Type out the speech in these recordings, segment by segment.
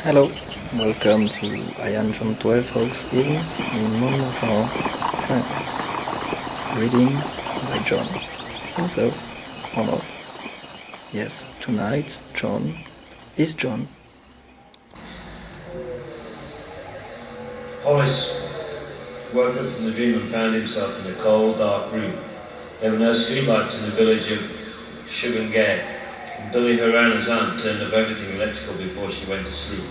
Hello, welcome to Ian John 12 Hoax event in Mont de Marsan, France. Reading by John himself, or not. Yes, tonight, John is John. Hollis woke up from the dream and found himself in a cold, dark room. There were no streetlights in the village of Sugar, and Billy Harana's aunt turned off everything electrical before she went to sleep.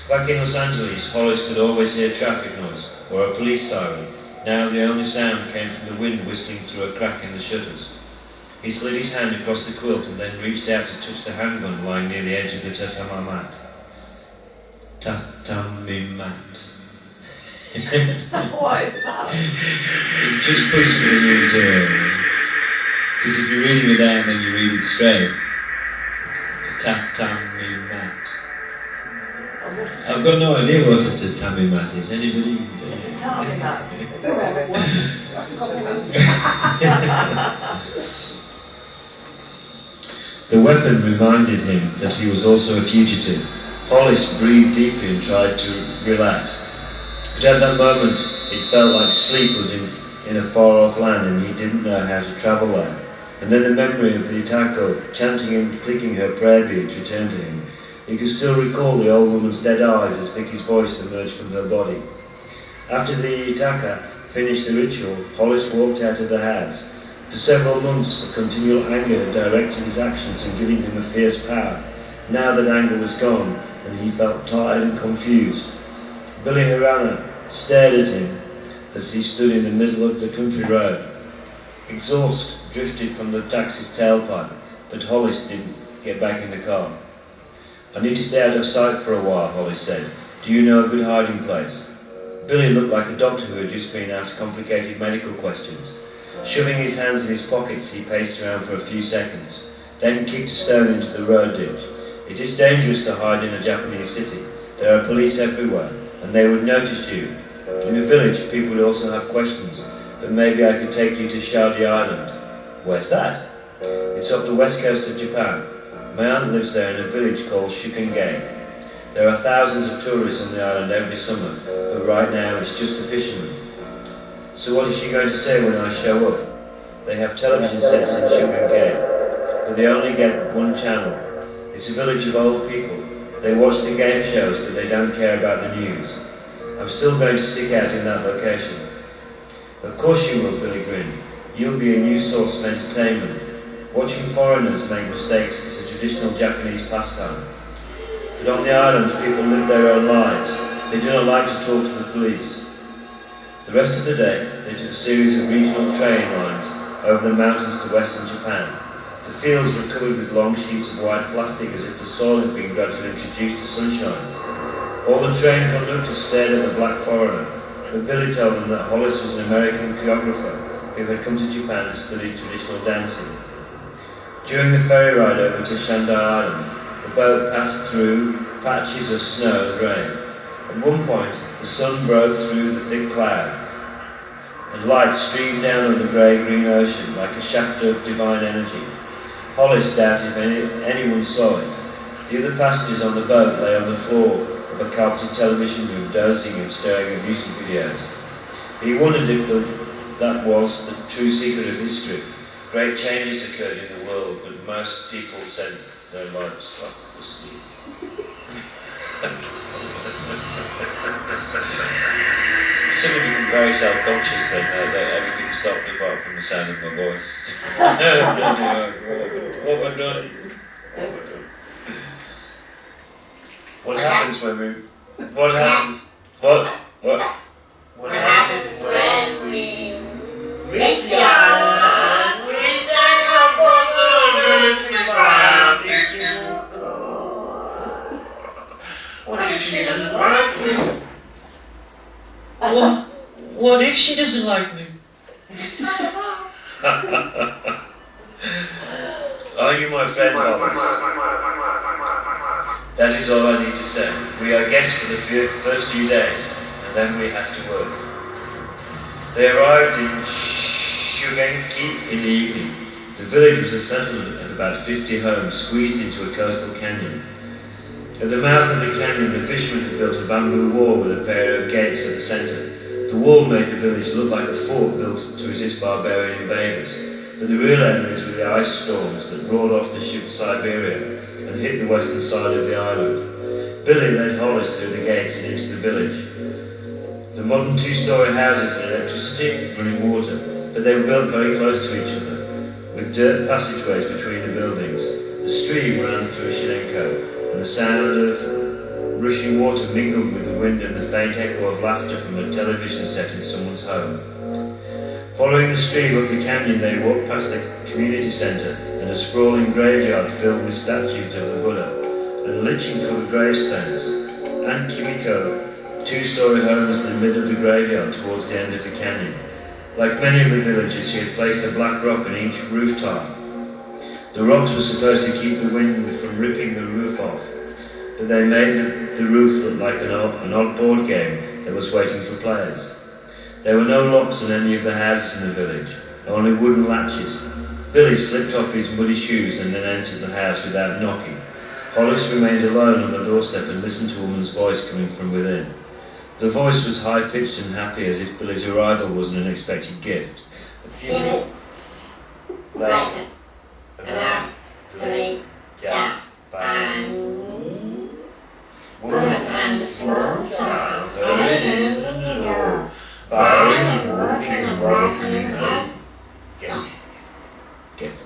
Back in Los Angeles, Hollis could always hear traffic noise or a police siren. Now the only sound came from the wind whistling through a crack in the shutters. He slid his hand across the quilt and then reached out to touch the handgun lying near the edge of the tatami mat. Tatami mat. What is that? It just puts something into it. Because if you're reading it down, then you read it straight. Tatami mat. I've got no idea what a tatami mat is. Anybody? Tatami mat. Is it where it The weapon reminded him that he was also a fugitive. Hollis breathed deeply and tried to relax. But at that moment, it felt like sleep was in a far-off land and he didn't know how to travel there. And then the memory of the Itako chanting and clicking her prayer beads returned to him. He could still recall the old woman's dead eyes as Vicky's voice emerged from her body. After the Itaka finished the ritual, Hollis walked out of the house. For several months, a continual anger had directed his actions and given him a fierce power. Now that anger was gone, and he felt tired and confused. Billy Harana stared at him as he stood in the middle of the country road. Exhaust drifted from the taxi's tailpipe, but Hollis didn't get back in the car. "I need to stay out of sight for a while," Hollis said. "Do you know a good hiding place?" Billy looked like a doctor who had just been asked complicated medical questions. Shoving his hands in his pockets, he paced around for a few seconds, then kicked a stone into the road ditch. "It is dangerous to hide in a Japanese city. There are police everywhere, and they would notice you. In a village, people would also have questions, but maybe I could take you to Shadi Island." "Where's that?" "It's off the west coast of Japan. My aunt lives there in a village called Shukengei. There are thousands of tourists on the island every summer, but right now it's just the fishermen." "So what is she going to say when I show up?" "They have television sets in Shukengei, but they only get one channel. It's a village of old people. They watch the game shows, but they don't care about the news. I'm still going to stick out in that location." "Of course you will," Billy grinned. "You'll be a new source of entertainment. Watching foreigners make mistakes is a traditional Japanese pastime. But on the islands, people live their own lives. They do not like to talk to the police." The rest of the day, they took a series of regional train lines over the mountains to western Japan. The fields were covered with long sheets of white plastic as if the soil had been gradually introduced to sunshine. All the train conductors stared at the black foreigner, but Billy told them that Hollis was an American choreographer who had come to Japan to study traditional dancing. During the ferry ride over to Shandai Island, the boat passed through patches of snow and rain. At one point, the sun broke through the thick cloud, and light streamed down on the grey-green ocean like a shaft of divine energy. Hollis doubted if anyone saw it. The other passengers on the boat lay on the floor of a carpeted television room, dozing and staring at music videos. He wondered if that was the true secret of history. Great changes occurred in the world, but most people sent their lives off for sleep. Some of you are very self-conscious then, that everything stopped apart from the sound of my voice. What have I done? What happens when we... What happens? What happens when we reach the island? We stand up for the What if she doesn't like me? What if she doesn't like me? Are you my friend, Hollis? That is all I need to say. We are guests for the first few days, and then we have to work. They arrived in Shugenki in the evening. The village was a settlement of about 50 homes squeezed into a coastal canyon. At the mouth of the canyon, the fishermen had built a bamboo wall with a pair of gates at the centre. The wall made the village look like a fort built to resist barbarian invaders, but the real enemies were the ice storms that roared off the ship Siberia and hit the western side of the island. Billy led Hollis through the gates and into the village. The modern two-storey houses had electricity, running water, but they were built very close to each other, with dirt passageways between the buildings. The stream ran through Shilenko, and the sound of rushing water mingled with the wind and the faint echo of laughter from a television set in someone's home. Following the stream up the canyon, they walked past the community centre and a sprawling graveyard filled with statues of the Buddha and lichen-covered gravestones. Aunt Kimiko, a two-storey home, was in the middle of the graveyard towards the end of the canyon. Like many of the villagers, she had placed a black rock in each roof tile. The rocks were supposed to keep the wind from ripping the roof off, but they made the roof look like an odd board game that was waiting for players. There were no locks on any of the houses in the village, only wooden latches. Billy slipped off his muddy shoes and then entered the house without knocking. Hollis remained alone on the doorstep and listened to a woman's voice coming from within. The voice was high-pitched and happy, as if Billy's arrival was an unexpected gift. A few minutes later, about 3 Japanese woman and a small child hurried into the door, bowing and walking and welcoming her. Guess.